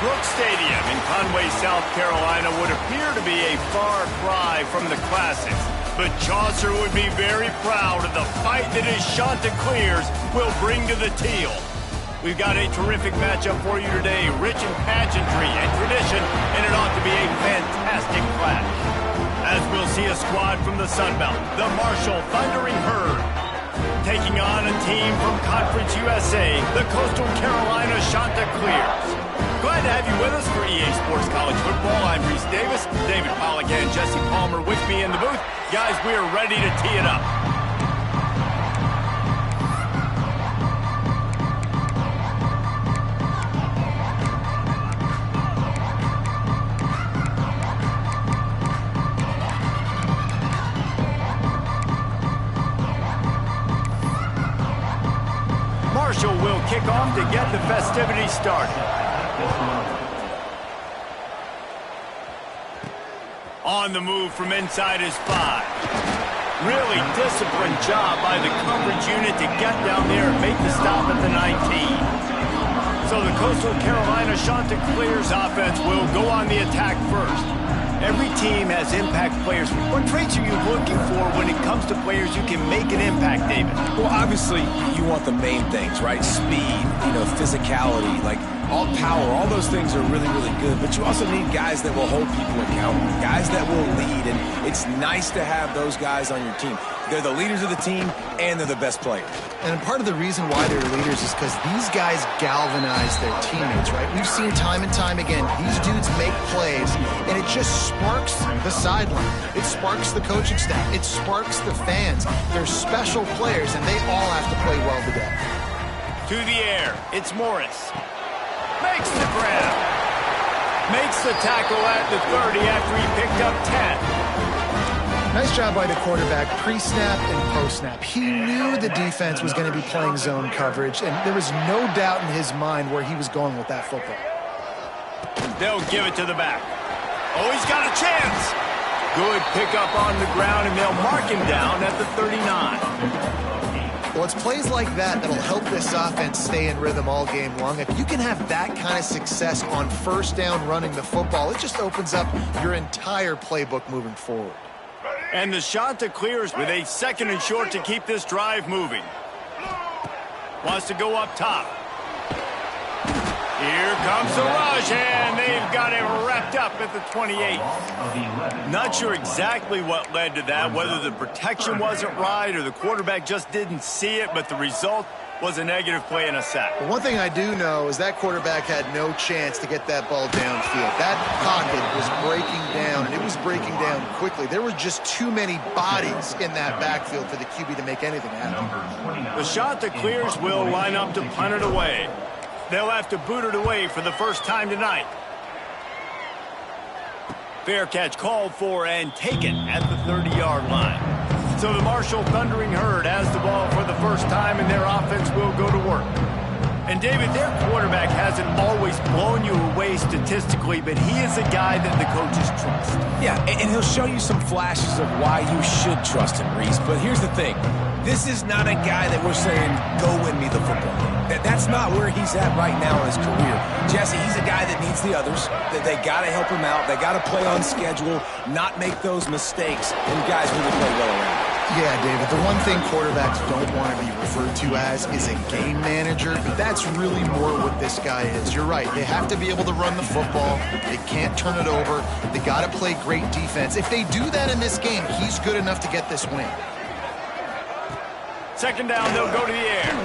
Brooks Stadium in Conway, South Carolina would appear to be a far cry from the classics, but Chaucer would be very proud of the fight that his Chanticleers will bring to the teal. We've got a terrific matchup for you today, rich in pageantry and tradition, and it ought to be a fantastic clash. As we'll see a squad from the Sun Belt, the Marshall Thundering Herd, taking on a team from Conference USA, the Coastal Carolina Chanticleers. Glad to have you with us for EA Sports College Football. I'm Reese Davis, David Pollack and Jesse Palmer with me in the booth. Guys, we are ready to tee it up. Marshall will kick off to get the festivities started. On the move from inside his 5. Really disciplined job by the coverage unit to get down there and make the stop at the 19. So the Coastal Carolina Chanticleers offense will go on the attack first. Every team has impact players. What traits are you looking for when it comes to players who can make an impact, David? Well, obviously, you want the main things, right? Speed, physicality, like all power, all those things are really, really good. But you also need guys that will hold people accountable, guys that will lead. And it's nice to have those guys on your team. They're the leaders of the team, and they're the best players. And part of the reason why they're leaders is because these guys galvanize their teammates, right? We've seen time and time again, these dudes make plays, and it just sparks the sideline. It sparks the coaching staff. It sparks the fans. They're special players, and they all have to play well today. To the air, it's Morris. Makes the grab. Makes the tackle at the 30 after he picked up 10. Nice job by the quarterback, pre-snap and post-snap. He knew the defense was going to be playing zone coverage, and there was no doubt in his mind where he was going with that football. They'll give it to the back. Oh, he's got a chance. Good pickup on the ground, and they'll mark him down at the 39. Well, it's plays like that that'll help this offense stay in rhythm all game long. If you can have that kind of success on first down running the football, it just opens up your entire playbook moving forward. And the Chanticleers with a second and short to keep this drive moving. Wants to go up top. Here comes the rush, and they've got him wrapped up at the 28. Not sure exactly what led to that, whether the protection wasn't right or the quarterback just didn't see it, but the result was a negative play and a sack. Well, one thing I do know is that quarterback had no chance to get that ball downfield. That pocket was breaking down, and it was breaking down quickly. There were just too many bodies in that backfield for the QB to make anything happen. The Chanticleers will line up to punt it away. They'll have to boot it away for the first time tonight. Fair catch called for and taken at the 30-yard line. So the Marshall Thundering Herd has the ball for the first time, and their offense will go to work. And, David, their quarterback hasn't always blown you away statistically, but he is a guy that the coaches trust. Yeah, and he'll show you some flashes of why you should trust him, Reese. But here's the thing. This is not a guy that we're saying, go win me the football game. That's not where he's at right now in his career. Jesse, he's a guy that needs the others. They got to help him out. They got to play on schedule, not make those mistakes, and guys really play well around. Yeah, David, the one thing quarterbacks don't want to be referred to as is a game manager, but that's really more what this guy is. You're right. They have to be able to run the football. They can't turn it over. They got to play great defense. If they do that in this game, he's good enough to get this win. Second down, they'll go to the air.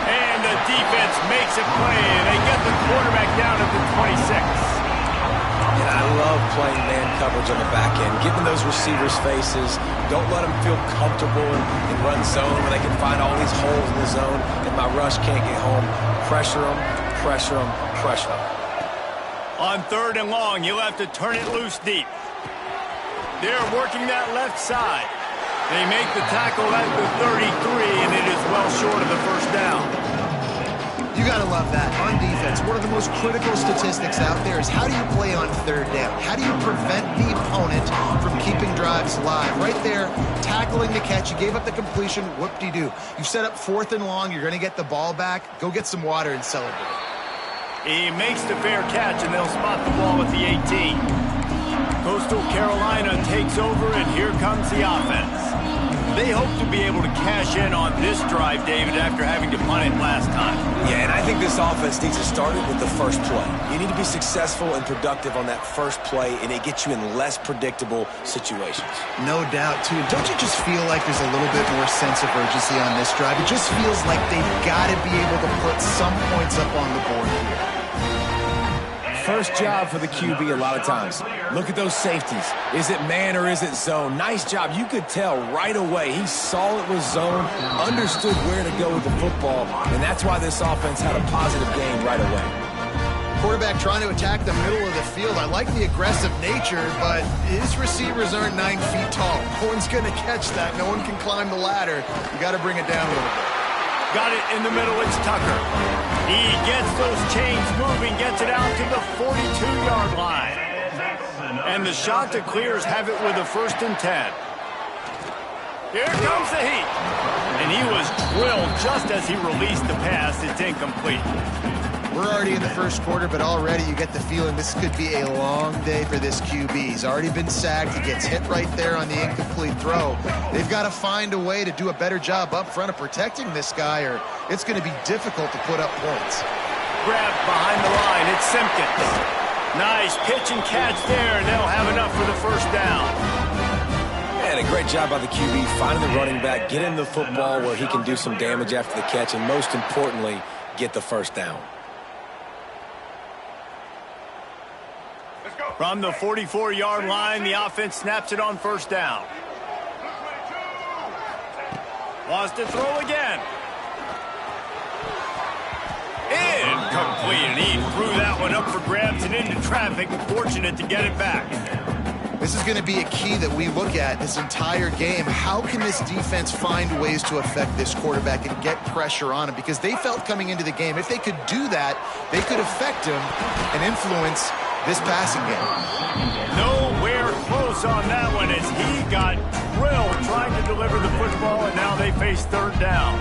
And the defense makes a play, and they get the quarterback down at the 26. And I love playing man coverage on the back end, giving those receivers faces. Don't let them feel comfortable in run zone where they can find all these holes in the zone and my rush can't get home. Pressure them, pressure them, pressure them. On third and long, you'll have to turn it loose deep. They're working that left side. They make the tackle at the 33, and it is well short of the first down. You got to love that. On defense, one of the most critical statistics out there is how do you play on third down? How do you prevent the opponent from keeping drives alive? Right there, tackling the catch. You gave up the completion. Whoop-de-doo. You've set up fourth and long. You're going to get the ball back. Go get some water and celebrate. He makes the fair catch, and they'll spot the ball at the 18. Coastal Carolina takes over, and here comes the offense. They hope to be able to cash in on this drive, David, after having to punt it last time. Yeah, and I think this offense needs to start it with the first play. You need to be successful and productive on that first play, and it gets you in less predictable situations. No doubt, too. Don't you just feel like there's a little bit more sense of urgency on this drive? It just feels like they've got to be able to put some points up on the board here. First job for the QB a lot of times. Look at those safeties. Is it man or is it zone? Nice job. You could tell right away he saw it was zone, understood where to go with the football, and that's why this offense had a positive game right away. Quarterback trying to attack the middle of the field. I like the aggressive nature, but his receivers aren't 9 feet tall. No one's going to catch that. No one can climb the ladder. You got to bring it down a little bit. Got it in the middle. It's Tucker. He gets those chains moving, gets it out to the 42-yard line. And the Chanticleers have it with a 1st and 10. Here comes the heat. And he was drilled just as he released the pass. It's incomplete. We're already in the first quarter, but already you get the feeling this could be a long day for this QB. He's already been sacked. He gets hit right there on the incomplete throw. They've got to find a way to do a better job up front of protecting this guy, or it's going to be difficult to put up points. Grabbed behind the line. It's Simpkins. Nice pitch and catch there, and they'll have enough for the first down. And a great job by the QB finding the running back, getting the football where he can do some damage after the catch, and most importantly, get the first down. From the 44-yard line, the offense snaps it on first down. Wants to throw again. Incomplete, and he threw that one up for grabs and into traffic. Fortunate to get it back. This is going to be a key that we look at this entire game. How can this defense find ways to affect this quarterback and get pressure on him? Because they felt coming into the game, if they could do that, they could affect him and influence this passing game. Nowhere close on that one as he got drilled trying to deliver the football, and now they face 3rd down.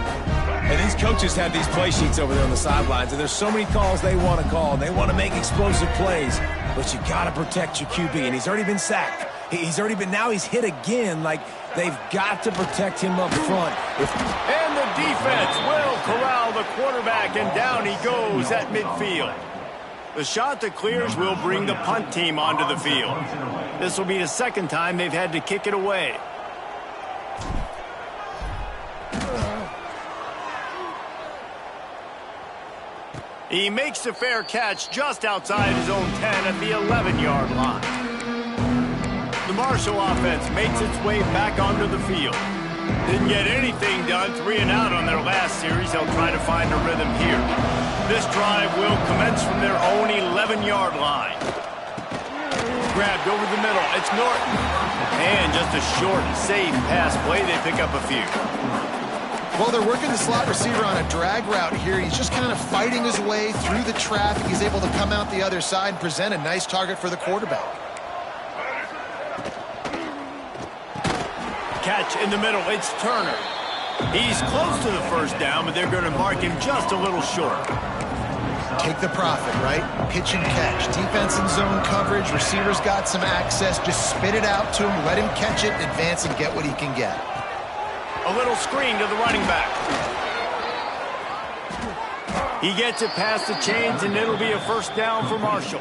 And these coaches have these play sheets over there on the sidelines, and there's so many calls they want to call. They want to make explosive plays, but you got to protect your QB, and he's already been sacked. Now he's hit again. Like, they've got to protect him up front. And the defense will corral the quarterback, and down he goes at midfield. The Chanticleers will bring the punt team onto the field. This will be the 2nd time they've had to kick it away. He makes the fair catch just outside his own 10 at the 11-yard line. The Marshall offense makes its way back onto the field. Didn't get anything done, 3 and out on their last series. They'll try to find a rhythm here. This drive will commence from their own 11-yard line. Grabbed over the middle. It's Norton. And just a short, safe pass play. They pick up a few. Well, they're working the slot receiver on a drag route here. He's just kind of fighting his way through the traffic. He's able to come out the other side and present a nice target for the quarterback. Catch in the middle. It's Turner. He's close to the first down, but they're going to mark him just a little short. Take the profit, right? Pitch and catch. Defense in zone coverage. Receivers got some access. Just spit it out to him. Let him catch it, advance, and get what he can get. A little screen to the running back. He gets it past the chains, and it'll be a first down for Marshall.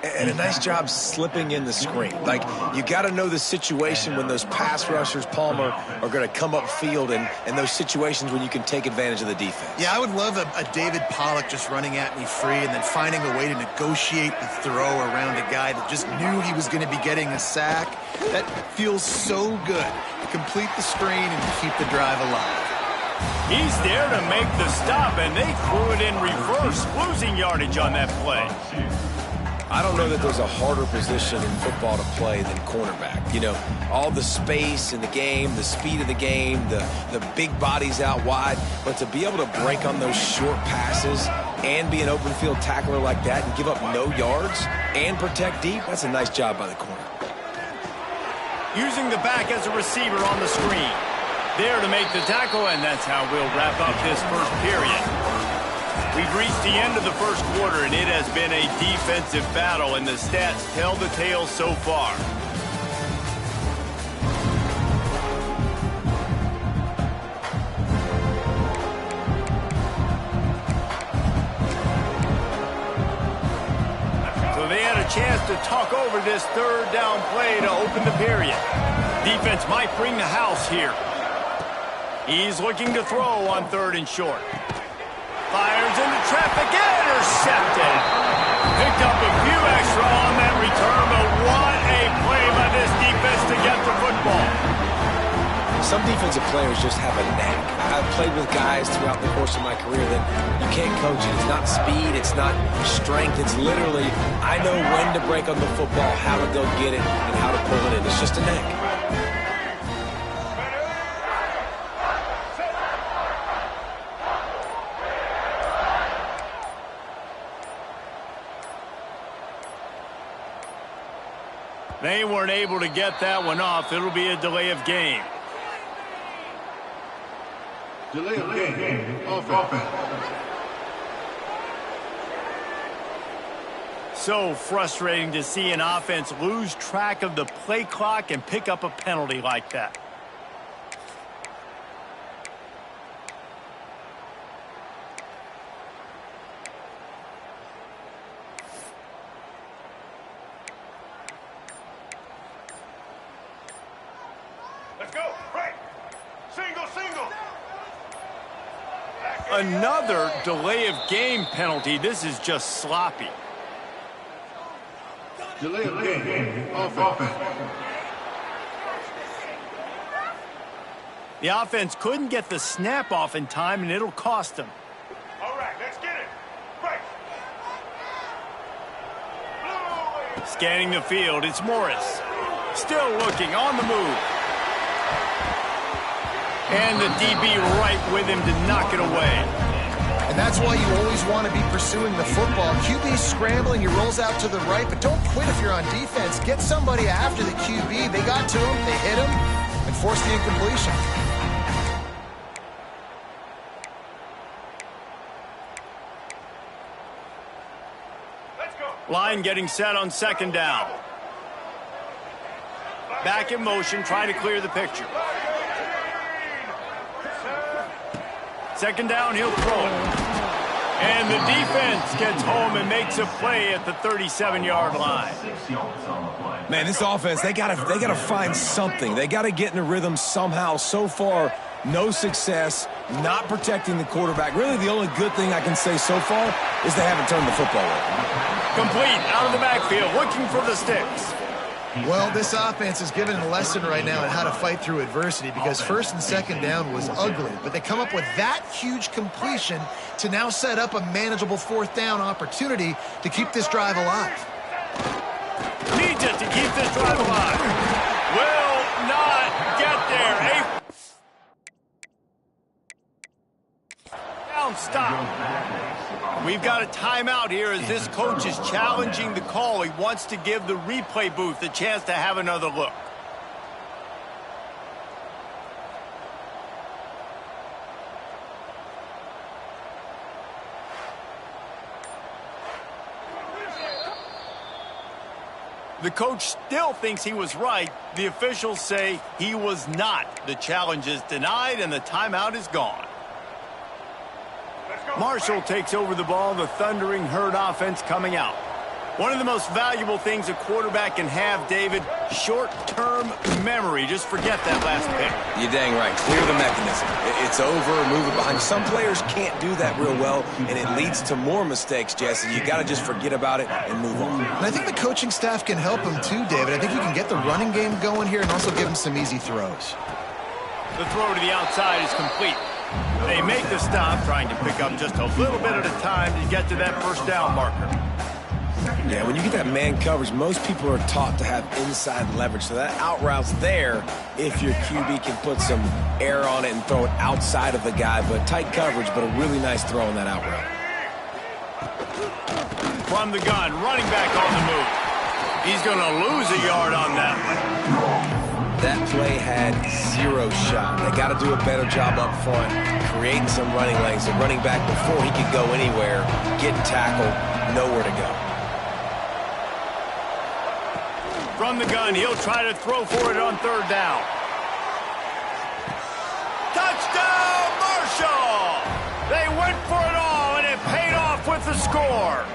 And a nice job slipping in the screen. Like, you got to know the situation when those pass rushers, Palmer, are going to come upfield and those situations when you can take advantage of the defense. Yeah, I would love a David Pollock just running at me free and then finding a way to negotiate the throw around a guy that just knew he was going to be getting a sack. That feels so good. Complete the screen and keep the drive alive. He's there to make the stop, and they threw it in reverse, losing yardage on that play. I don't know that there's a harder position in football to play than cornerback. You know, all the space in the game, the speed of the game, the big bodies out wide. But to be able to break on those short passes and be an open field tackler like that and give up no yards and protect deep, that's a nice job by the corner. Using the back as a receiver on the screen. There to make the tackle, and that's how we'll wrap up this first period. We've reached the end of the first quarter, and it has been a defensive battle, and the stats tell the tale so far. So they had a chance to talk over this third down play to open the period. Defense might bring the house here. He's looking to throw on 3rd and short. Fires into traffic, intercepted. Picked up a few extra on that return, but what a play by this defense to get the football. Some defensive players just have a knack. I've played with guys throughout the course of my career that you can't coach it. It's not speed, it's not strength. It's literally, I know when to break on the football, how to go get it, and how to pull it in. It's just a knack. They weren't able to get that one off. It'll be a delay of game. Delay of game. Offense. So frustrating to see an offense lose track of the play clock and pick up a penalty like that. Let's go. Right. Single. Another delay of game penalty. This is just sloppy. Delay of game. Offense. The offense couldn't get the snap off in time, and it'll cost them. All right, let's get it. Right. Scanning the field, it's Morris. Still looking, on the move. And the DB right with him to knock it away. And that's why you always want to be pursuing the football. QB's scrambling, he rolls out to the right, but don't quit if you're on defense. Get somebody after the QB. They got to him, they hit him, and forced the incompletion. Let's go. Line getting set on 2nd down. Back in motion, trying to clear the picture. 2nd down, he'll throw it. And the defense gets home and makes a play at the 37-yard line. Man, this offense, they gotta find something. They gotta get in a rhythm somehow. So far, no success, not protecting the quarterback. Really, the only good thing I can say so far is they haven't turned the football over. Complete, out of the backfield, looking for the sticks. Well, this offense is given a lesson right now on how to fight through adversity because 1st and 2nd down was ugly, but they come up with that huge completion to now set up a manageable 4th down opportunity to keep this drive alive. Needs it to keep this drive alive. Will not get there. Down stop. We've got a timeout here as this coach is challenging the call. He wants to give the replay booth a chance to have another look. The coach still thinks he was right. The officials say he was not. The challenge is denied and the timeout is gone. Marshall takes over the ball, the Thundering Herd offense coming out. One of the most valuable things a quarterback can have, David, short-term memory. Just forget that last pick. You're dang right. Clear the mechanism. It's over, move it behind. Some players can't do that real well, and it leads to more mistakes, Jesse. You got to just forget about it and move on. And I think the coaching staff can help him too, David. I think you can get the running game going here and also give him some easy throws. The throw to the outside is complete. They make the stop, trying to pick up just a little bit at a time to get to that 1st down marker. Yeah, when you get that man coverage, most people are taught to have inside leverage. So that out route's there if your QB can put some air on it and throw it outside of the guy. But tight coverage, but a really nice throw on that out route. From the gun, running back on the move. He's going to lose a yard on that one. That play had zero shot. They got to do a better job up front, creating some running lanes. The running back, before he could go anywhere, getting tackled, nowhere to go. From the gun, he'll try to throw for it on third down. Touchdown, Marshall! They went for it all, and it paid off with the score.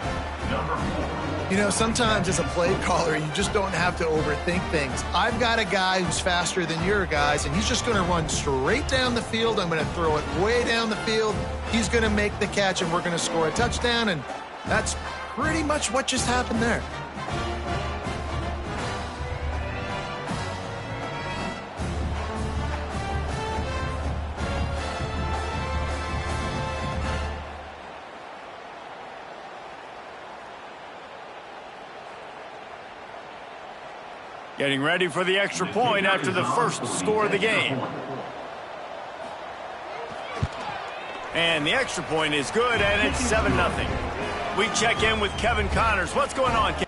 You know, sometimes as a play caller, you just don't have to overthink things. I've got a guy who's faster than your guys, and he's just going to run straight down the field. I'm going to throw it way down the field. He's going to make the catch, and we're going to score a touchdown, and that's pretty much what just happened there. Getting ready for the extra point after the first score of the game. And the extra point is good, and it's 7-0. We check in with Kevin Connors. What's going on, Kevin?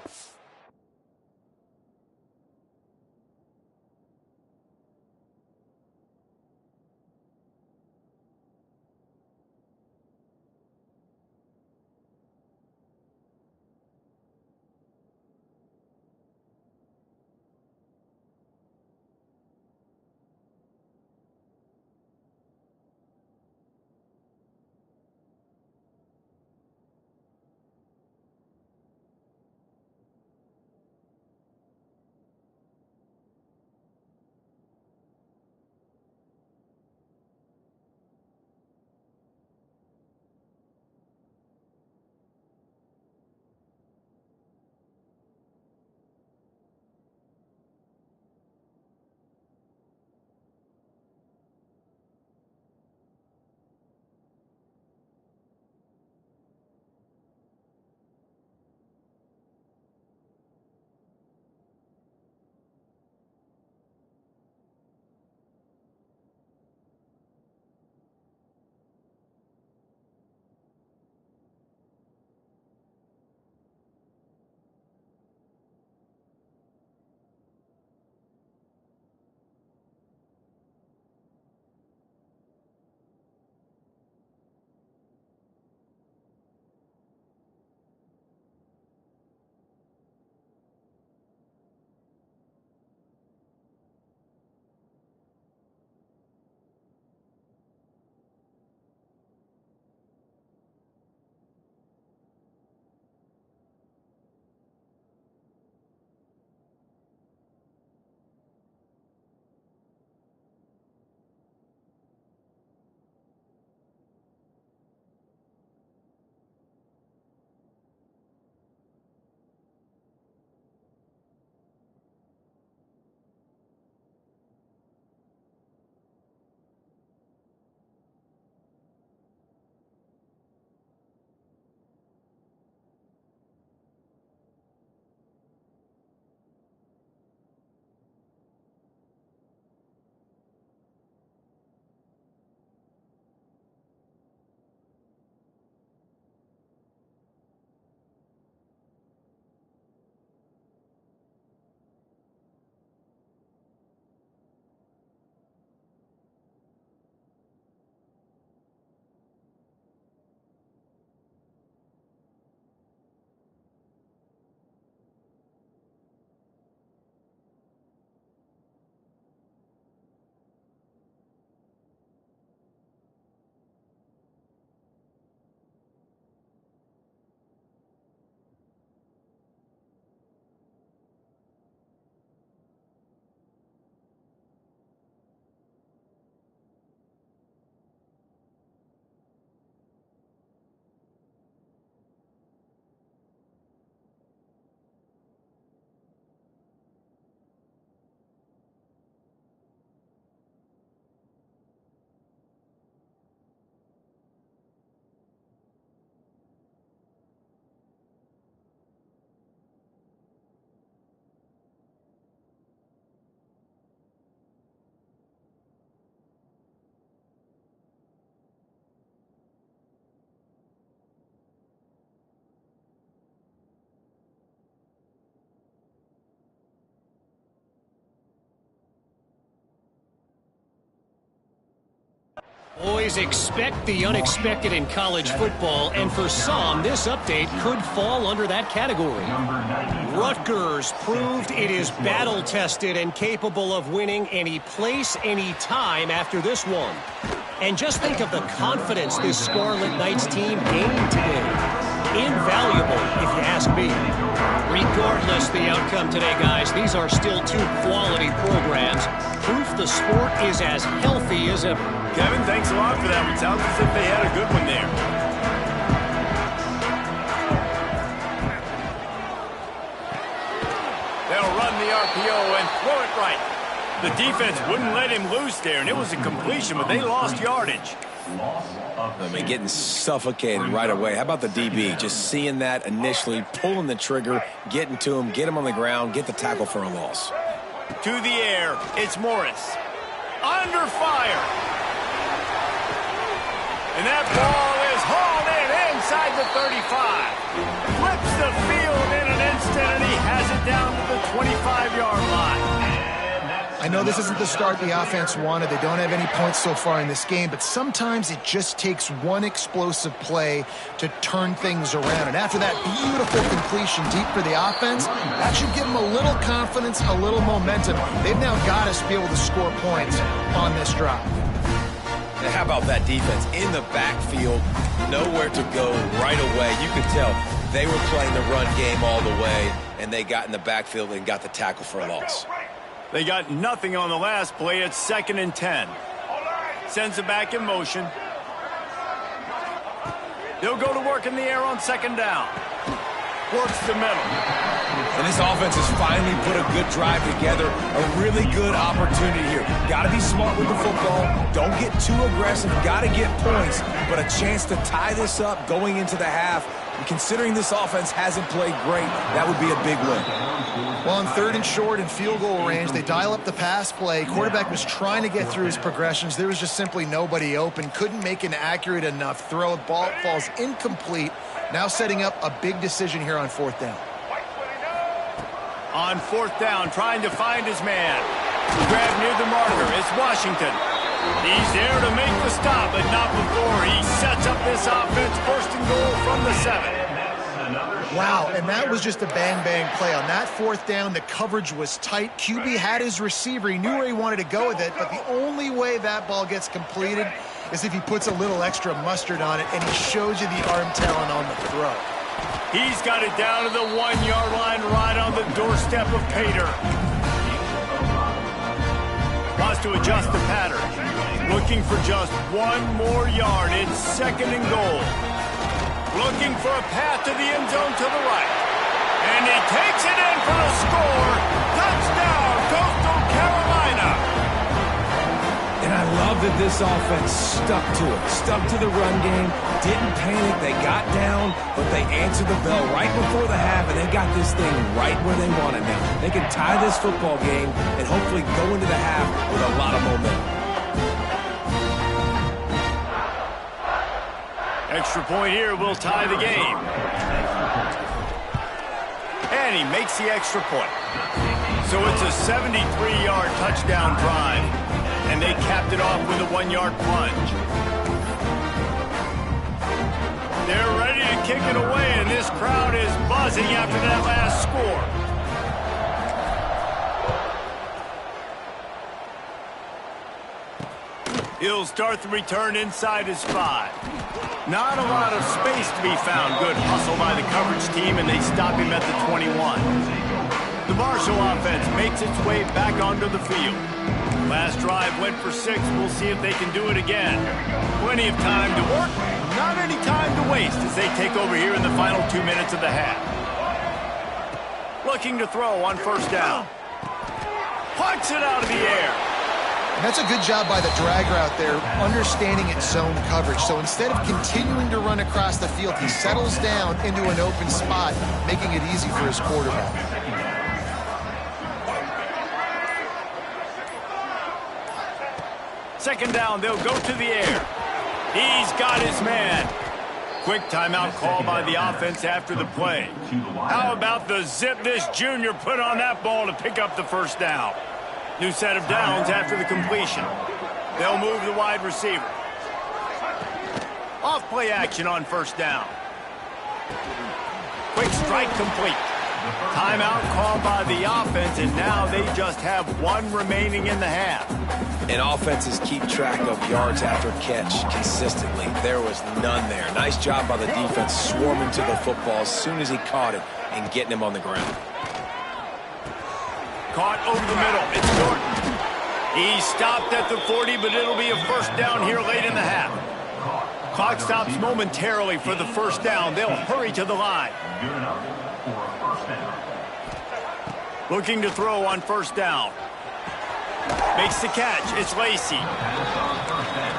Always expect the unexpected in college football, and for some, this update could fall under that category. Rutgers proved it is battle-tested and capable of winning any place, any time after this one. And just think of the confidence this Scarlet Knights team gained today. Invaluable, if you ask me. Regardless the outcome today, guys, these are still two quality programs. Proof the sport is as healthy as ever. Kevin, thanks a lot for that. It sounds as if they had a good one there. They'll run the RPO and throw it right. The defense wouldn't let him loose there, and it was a completion, but they lost yardage. I mean, getting suffocated right away. How about the DB? Just seeing that initially, pulling the trigger, getting to him, get him on the ground, get the tackle for a loss. To the air, it's Morris. Under fire. And that ball is hauled in inside the 35. Flips the field in an instant, and he has it down to the 25-yard line. I know this isn't the start the offense wanted. They don't have any points so far in this game, but sometimes it just takes one explosive play to turn things around. And after that beautiful completion deep for the offense, that should give them a little confidence, a little momentum. They've now got to be able to score points on this drive. And how about that defense in the backfield, nowhere to go right away. You could tell they were playing the run game all the way, and they got in the backfield and got the tackle for a loss. They got nothing on the last play. It's 2nd and 10. Sends it back in motion. They'll go to work in the air on 2nd down. Works the middle. And this offense has finally put a good drive together. A really good opportunity here. Got to be smart with the football. Don't get too aggressive. Got to get points. But a chance to tie this up going into the half. And considering this offense hasn't played great, that would be a big win. Well, on 3rd and short and field goal range, they dial up the pass play. Quarterback was trying to get through his progressions. There was just simply nobody open. Couldn't make an accurate enough throw. Ball falls incomplete. Now setting up a big decision here on 4th down. On 4th down, trying to find his man. Grab near the marker. It's Washington. He's there to make the stop, but not before he sets up this offense. 1st and goal from the 7. Wow, and that was just a bang-bang play. On that 4th down, the coverage was tight. QB had his receiver. He knew where he wanted to go with it, but the only way that ball gets completed is if he puts a little extra mustard on it, and he shows you the arm talent on the throw. He's got it down to the 1-yard line right on the doorstep of Pater. Wants to adjust the pattern. Looking for just one more yard. It's 2nd and goal. Looking for a path to the end zone to the right. And he takes it in for the score. Touchdown, Costal Carolina. And I love that this offense stuck to it. Stuck to the run game. Didn't panic. They got down, but they answered the bell right before the half, and they got this thing right where they want it now. They can tie this football game and hopefully go into the half with a lot of momentum. Extra point here will tie the game. And he makes the extra point. So it's a 73-yard touchdown drive. And they capped it off with a 1-yard plunge. They're ready to kick it away, and this crowd is buzzing after that last score. He'll start the return inside his 5. Not a lot of space to be found. Good hustle by the coverage team, and they stop him at the 21. The Marshall offense makes its way back onto the field. Last drive went for 6. We'll see if they can do it again. Plenty of time to work. Not any time to waste as they take over here in the final 2 minutes of the half. Looking to throw on 1st down. Punts it out of the air. And that's a good job by the drag route there, understanding its zone coverage. So instead of continuing to run across the field, he settles down into an open spot, making it easy for his quarterback. Second down, they'll go to the air. He's got his man. Quick timeout call by the offense after the play. How about the zip this junior put on that ball to pick up the 1st down? New set of downs after the completion. They'll move the wide receiver. Off play action on first down. Quick strike complete. Timeout called by the offense, and now they just have one remaining in the half. And offenses keep track of yards after catch consistently. There was none there. Nice job by the defense swarming to the football as soon as he caught it and getting him on the ground. Caught over the middle. It's Jordan. He stopped at the 40, but it'll be a first down here late in the half. Clock stops momentarily for the first down. They'll hurry to the line. Looking to throw on first down. Makes the catch. It's Lacy.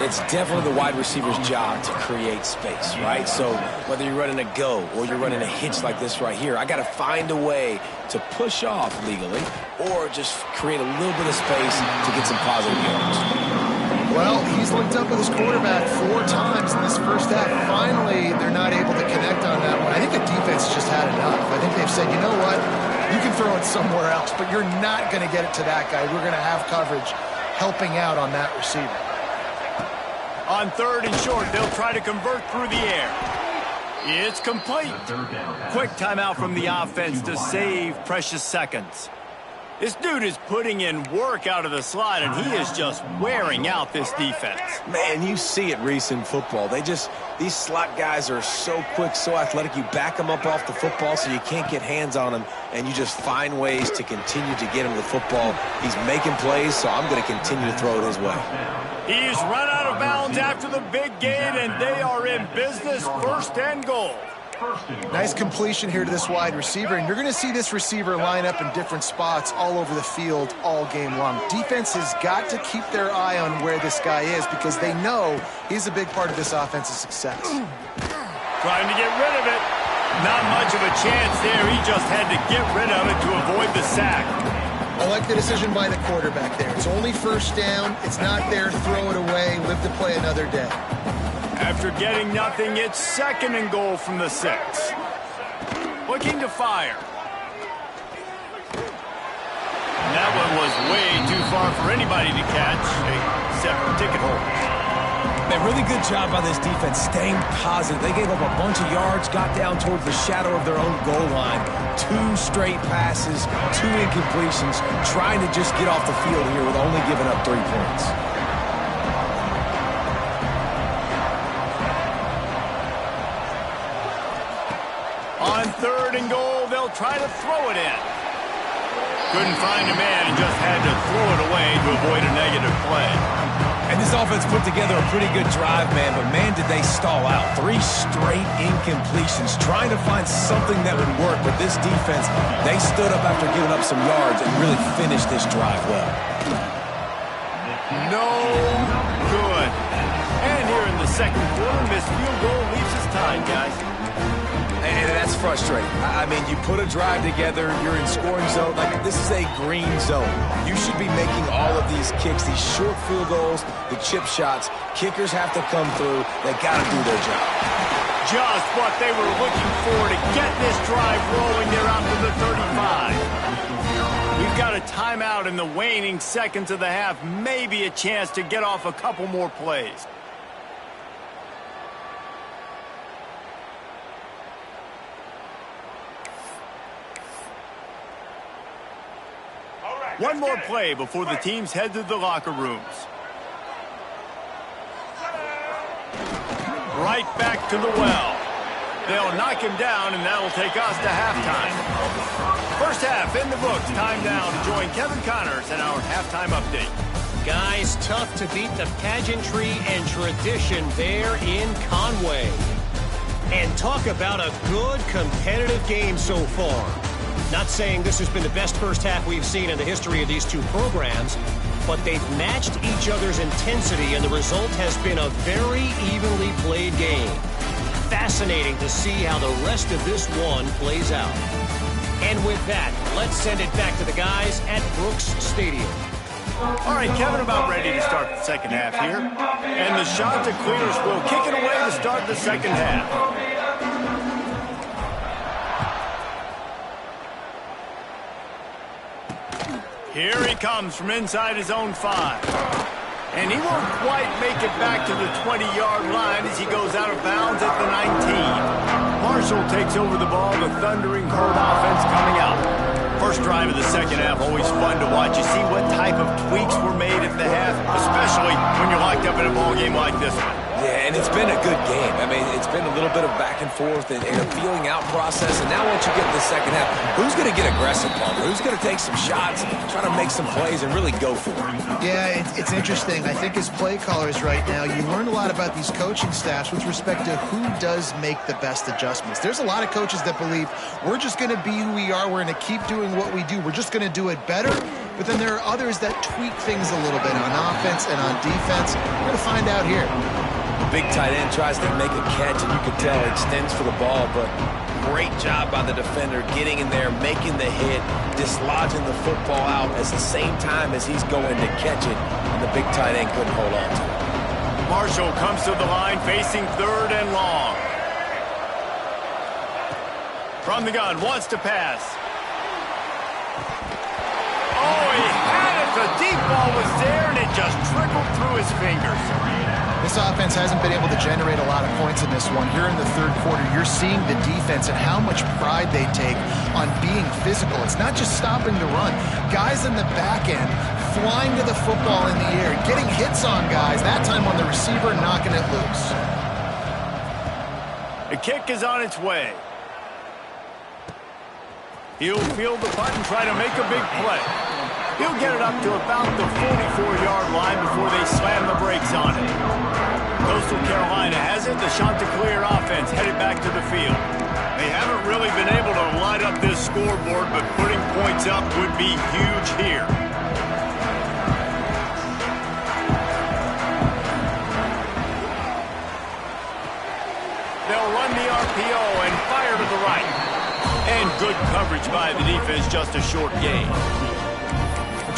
It's definitely the wide receiver's job to create space, right? So whether you're running a go or you're running a hitch like this right here, I got to find a way to push off legally or just create a little bit of space to get some positive yards. Well, he's linked up with his quarterback 4 times in this first half. Finally, they're not able to connect on that one. I think the defense just had enough. I think they've said, you know what? You can throw it somewhere else, but you're not going to get it to that guy. We're going to have coverage helping out on that receiver. On third and short, they'll try to convert through the air. It's complete. Quick timeout from the offense to save precious seconds. This dude is putting in work out of the slot, and he is just wearing out this defense. Man, you see it, Reese, in football. These slot guys are so quick, so athletic. You back them up off the football so you can't get hands on them, and you just find ways to continue to get him the football. He's making plays, so I'm going to continue to throw it his way. He's run out of bounds after the big gain, and they are in business, first and goal. Nice completion here to this wide receiver, and you're going to see this receiver line up in different spots all over the field all game long. Defense has got to keep their eye on where this guy is because they know he's a big part of this offense's success. Trying to get rid of it. Not much of a chance there. He just had to get rid of it to avoid the sack. I like the decision by the quarterback there. It's only first down. It's not there. Throw it away. Live to play another day. After getting nothing, it's second and goal from the 6. Looking to fire. And that one was way too far for anybody to catch, except for ticket holders. A really good job by this defense staying positive. They gave up a bunch of yards, got down towards the shadow of their own goal line. 2 straight passes, 2 incompletions, trying to just get off the field here with only giving up 3 points. On third and goal, they'll try to throw it in. Couldn't find a man and just had to throw it away to avoid a negative play. And this offense put together a pretty good drive, man, but man, did they stall out. 3 straight incompletions, trying to find something that would work. But this defense, they stood up after giving up some yards and really finished this drive well. No good. And here in the second quarter, this field goal leaves us tied, guys. And that's frustrating. I mean, you put a drive together, you're in scoring zone. Like, this is a green zone. You should be making all of these kicks, these short field goals, the chip shots. Kickers have to come through. They got to do their job. Just what they were looking for to get this drive rolling there out to the 35. We've got a timeout in the waning seconds of the half. Maybe a chance to get off a couple more plays. One more play before the teams head to the locker rooms. Right back to the well. They'll knock him down, and that'll take us to halftime. First half in the books. Time now to join Kevin Connors in our halftime update. Guys, tough to beat the pageantry and tradition there in Conway. And talk about a good competitive game so far. Not saying this has been the best first half we've seen in the history of these two programs, but they've matched each other's intensity, and the result has been a very evenly played game. Fascinating to see how the rest of this one plays out. And with that, let's send it back to the guys at Brooks Stadium. All right, Kevin, about ready to start the second half here. And the Shanta Cleaners will kick it away to start the second half. Here he comes from inside his own 5. And he won't quite make it back to the 20-yard line as he goes out of bounds at the 19. Marshall takes over the ball, the thundering herd offense coming out. First drive of the second half, always fun to watch. You see what type of tweaks were made at the half, especially when you're locked up in a ball game like this one. Yeah, and it's been a good game. I mean, it's been a little bit of back and forth and a feeling out process. And now once you get to the second half, who's going to get aggressive, Palmer? Who's going to take some shots, try to make some plays, and really go for it? Yeah, it's interesting. I think as play callers right now, you learn a lot about these coaching staffs with respect to who does make the best adjustments. There's a lot of coaches that believe we're just going to be who we are. We're going to keep doing what we do. We're just going to do it better. But then there are others that tweak things a little bit on offense and on defense. We're going to find out here. Big tight end tries to make a catch, and you can tell it extends for the ball, but great job by the defender getting in there, making the hit, dislodging the football out at the same time as he's going to catch it, and the big tight end couldn't hold on to it. Marshall comes to the line facing 3rd and long. From the gun, wants to pass. Oh, he had it. The deep ball was there, and it just trickled through his fingers. This offense hasn't been able to generate a lot of points in this one. Here in the third quarter, you're seeing the defense and how much pride they take on being physical. It's not just stopping the run. Guys in the back end flying to the football in the air, getting hits on guys, that time on the receiver, knocking it loose. The kick is on its way. He'll field the punt and try to make a big play. He'll get it up to about the 44-yard line before they slam the brakes on it. Coastal Carolina has it. The Chanticleer offense headed back to the field. They haven't really been able to light up this scoreboard, but putting points up would be huge here. They'll run the RPO and fire to the right. And good coverage by the defense, just a short gain.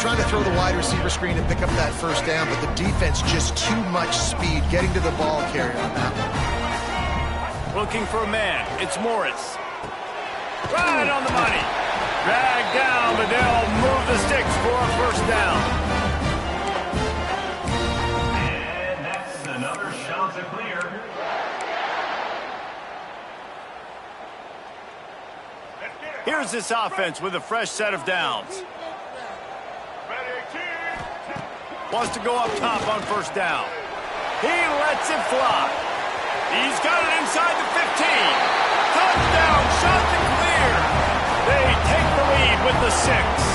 Trying to throw the wide receiver screen and pick up that first down, but the defense just too much speed getting to the ball carrier on that one. Looking for a man. It's Morris. Right on the money. Dragged down, but they'll move the sticks for a first down. And that's another Chanticleer. Here's this offense with a fresh set of downs. Wants to go up top on first down. He lets it fly. He's got it inside the 15. Touchdown, Chanticleer. They take the lead with the 6.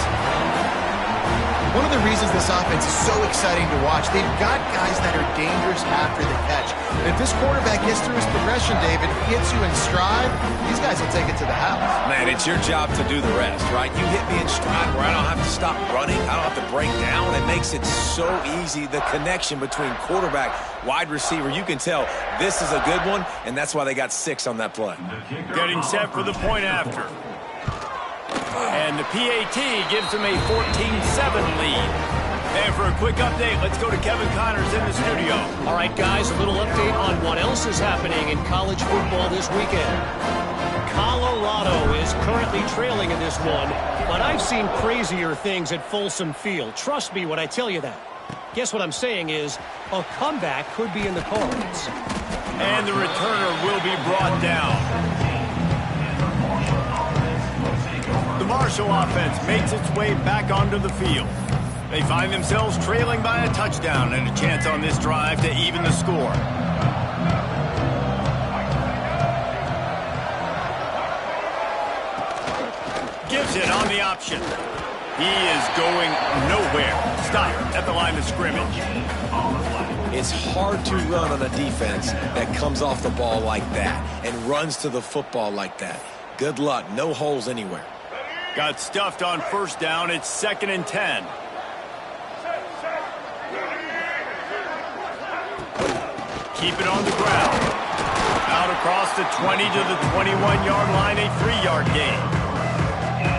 One of the reasons this offense is so exciting to watch, they've got guys that are dangerous after the catch. And if this quarterback gets through his progression, David, hits you in stride, these guys will take it to the house. Man, it's your job to do the rest, right? You hit me in stride where I don't have to stop running. I don't have to break down. It makes it so easy, the connection between quarterback, wide receiver. You can tell this is a good one, and that's why they got 6 on that play. Getting set for the point after. And the PAT gives them a 14-7 lead. And for a quick update, let's go to Kevin Connors in the studio. All right, guys, a little update on what else is happening in college football this weekend. Colorado is currently trailing in this one, but I've seen crazier things at Folsom Field. Trust me when I tell you that. Guess what I'm saying is a comeback could be in the cards. And the returner will be brought down. The Marshall offense makes its way back onto the field. They find themselves trailing by a touchdown and a chance on this drive to even the score. Gives it on the option. He is going nowhere. Stop at the line of scrimmage. It's hard to run on a defense that comes off the ball like that and runs to the football like that. Good luck. No holes anywhere. Got stuffed on first down. It's 2nd and 10. Keep it on the ground. Out across the 20 to the 21-yard line, a 3-yard gain.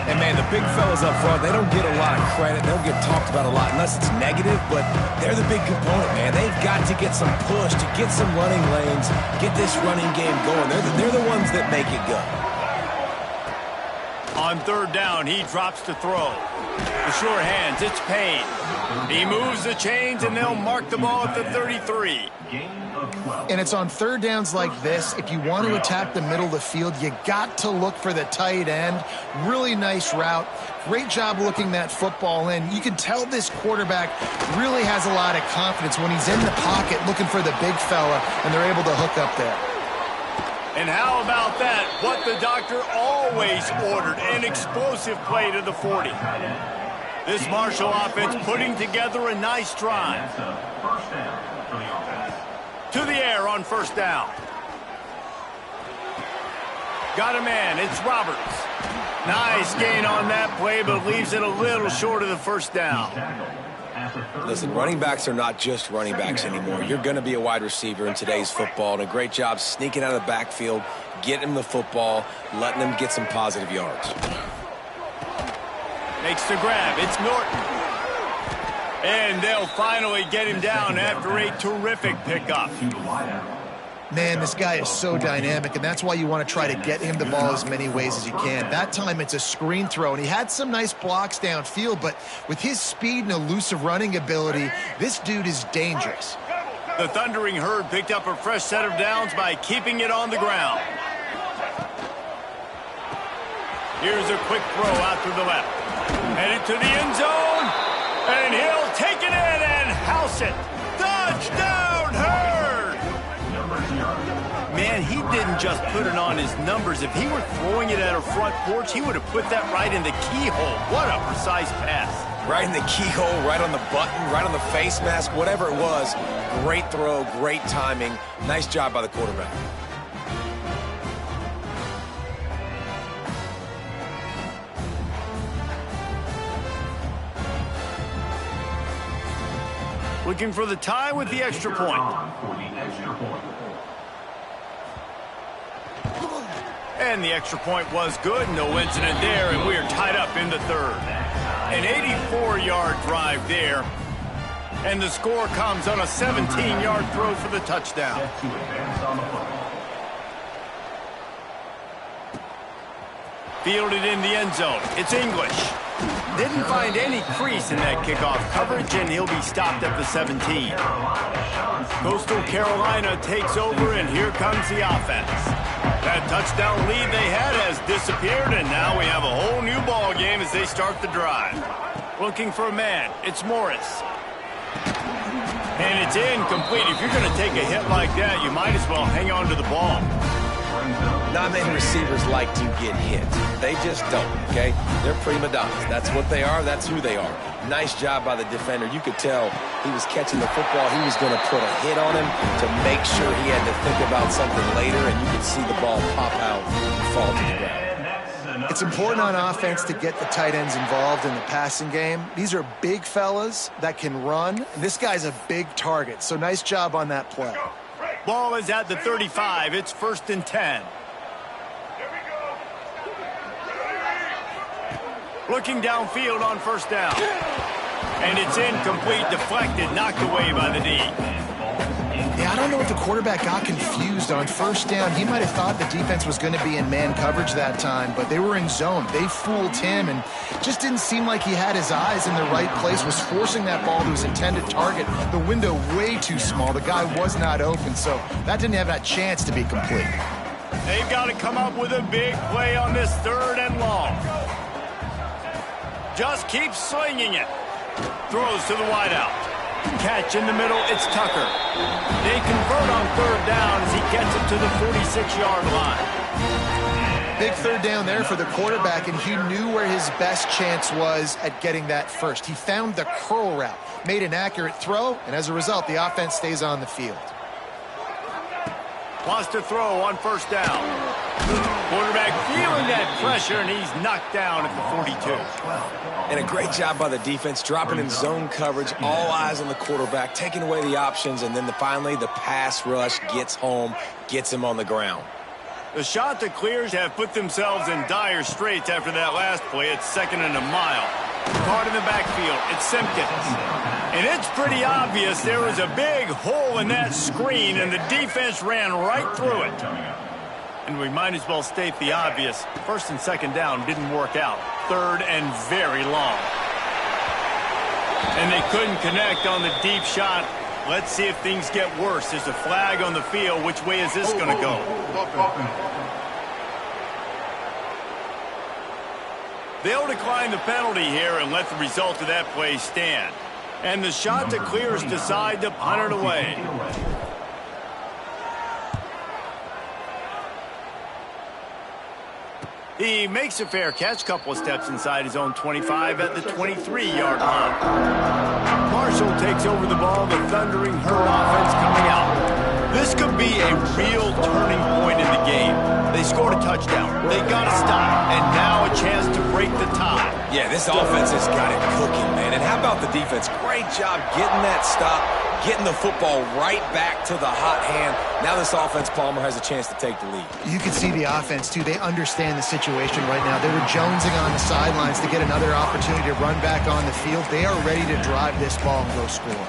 And, man, the big fellas up front, they don't get a lot of credit. They don't get talked about a lot unless it's negative, but they're the big component, man. They've got to get some push, to get some running lanes, get this running game going. They're the ones that make it go. On third down, he drops to throw. The sure hands, it's Payne. He moves the chains, and they'll mark the ball at the 33. And it's on third downs like this. If you want to attack the middle of the field, you got to look for the tight end. Really nice route. Great job looking that football in. You can tell this quarterback really has a lot of confidence when he's in the pocket looking for the big fella, and they're able to hook up there. And how about that? What the doctor always ordered, an explosive play to the 40. This Marshall offense putting together a nice drive. To the air on first down. Got a man, it's Roberts. Nice gain on that play, but leaves it a little short of the first down. Listen, running backs are not just running backs anymore. You're going to be a wide receiver in today's football, and a great job sneaking out of the backfield, getting him the football, letting him get some positive yards. Makes the grab. It's Norton. And they'll finally get him down after a terrific pickup. Man, this guy is so dynamic, and that's why you want to try to get him the ball as many ways as you can. That time it's a screen throw, and he had some nice blocks downfield, but with his speed and elusive running ability, this dude is dangerous. The Thundering Herd picked up a fresh set of downs by keeping it on the ground. Here's a quick throw out to the left. Headed to the end zone, and he'll take it in and house it. Touchdown, Herd! Man, he didn't just put it on his numbers. If he were throwing it at a front porch, he would have put that right in the keyhole. What a precise pass. Right in the keyhole, right on the button, right on the face mask, whatever it was. Great throw, great timing. Nice job by the quarterback. Looking for the tie with the extra point. And the extra point was good. No incident there, and we are tied up in the third. An 84-yard drive there. And the score comes on a 17-yard throw for the touchdown. Fielded in the end zone. It's English. Didn't find any crease in that kickoff coverage, and he'll be stopped at the 17. Coastal Carolina takes over, and here comes the offense. That touchdown lead they had has disappeared, and now we have a whole new ball game as they start the drive. Looking for a man. It's Morris. And it's incomplete. If you're going to take a hit like that, you might as well hang on to the ball. Not many receivers like to get hit. They just don't, okay? They're prima donnas. That's what they are. That's who they are. Nice job by the defender. You could tell he was catching the football. He was going to put a hit on him to make sure he had to think about something later, and you could see the ball pop out and fall to the ground. It's important on offense to get the tight ends involved in the passing game. These are big fellas that can run, and this guy's a big target, so nice job on that play. Ball is at the 35. It's 1st and 10. Looking downfield on first down. And it's incomplete, deflected, knocked away by the D. Yeah, I don't know if the quarterback got confused on first down. He might have thought the defense was going to be in man coverage that time, but they were in zone. They fooled him and just didn't seem like he had his eyes in the right place, was forcing that ball to his intended target. The window way too small. The guy was not open, so that didn't have that chance to be complete. They've got to come up with a big play on this 3rd and long. Just keep slinging it. Throws to the wideout. Catch in the middle, it's Tucker. They convert on 3rd down as he gets it to the 46-yard line. Big 3rd down there for the quarterback, and he knew where his best chance was at getting that first. He found the curl route, made an accurate throw, and as a result, the offense stays on the field. Wants to throw on first down. Quarterback feeling that pressure, and he's knocked down at the 42. And a great job by the defense, dropping in zone coverage, all eyes on the quarterback, taking away the options, and then finally the pass rush gets home, gets him on the ground. The Chanticleers have put themselves in dire straits after that last play. It's 2nd and a mile. Caught in the backfield. It's Simpkins. And it's pretty obvious there was a big hole in that screen, and the defense ran right through it. And we might as well state the obvious. First and second down didn't work out. Third and very long. And they couldn't connect on the deep shot. Let's see if things get worse. There's a flag on the field. Which way is this going to go? They'll decline the penalty here and let the result of that play stand. And the Chanticleers decide to punt it away. He makes a fair catch, couple of steps inside his own 25 at the 23-yard line. Marshall takes over the ball, the Thundering Herd offense coming out. This could be a real turning point in the game. They scored a touchdown. They got a stop, and now a chance to break the tie. Yeah, this offense has got it cooking, man. And how about the defense? Great job getting that stop, getting the football right back to the hot hand. Now this offense, Palmer, has a chance to take the lead. You can see the offense, too. They understand the situation right now. They were jonesing on the sidelines to get another opportunity to run back on the field. They are ready to drive this ball and go score.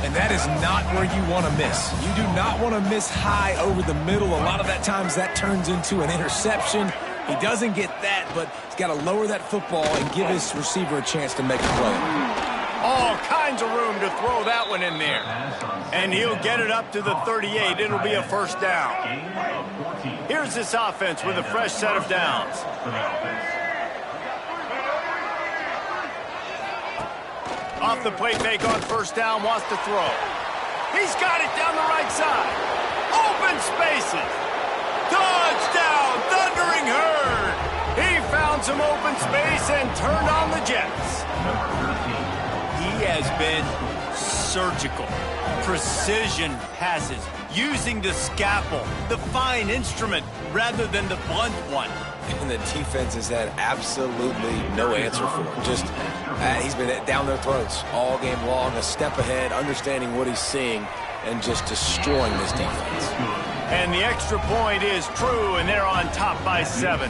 And that is not where you want to miss. You do not want to miss high over the middle. A lot of that times that turns into an interception. He doesn't get that, but he's got to lower that football and give his receiver a chance to make a play. All kinds of room to throw that one in there. And he'll get it up to the 38. It'll be a first down. Here's this offense with a fresh set of downs. Off the play fake on first down, wants to throw. He's got it down the right side. Open spaces. Touchdown, Thundering Herd. He found some open space and turned on the Jets. He has been surgical. Precision passes, using the scalpel, the fine instrument, rather than the blunt one. And the defense has had absolutely no answer for him. Just, he's been down their throats all game long, a step ahead, understanding what he's seeing, and just destroying this defense. And the extra point is true, and they're on top by 7.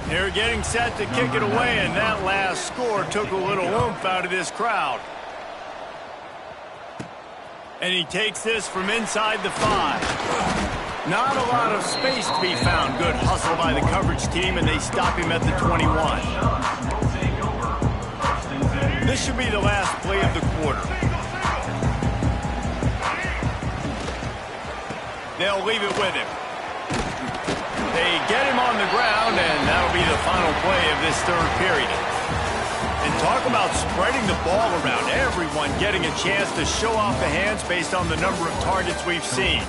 They're getting set to kick it away, and that last score took a little oomph out of this crowd. And he takes this from inside the 5. Not a lot of space to be found. Good hustle by the coverage team, and they stop him at the 21. This should be the last play of the quarter. They'll leave it with him. They get him on the ground, and that'll be the final play of this third period. And talk about spreading the ball around. Everyone getting a chance to show off the hands based on the number of targets we've seen.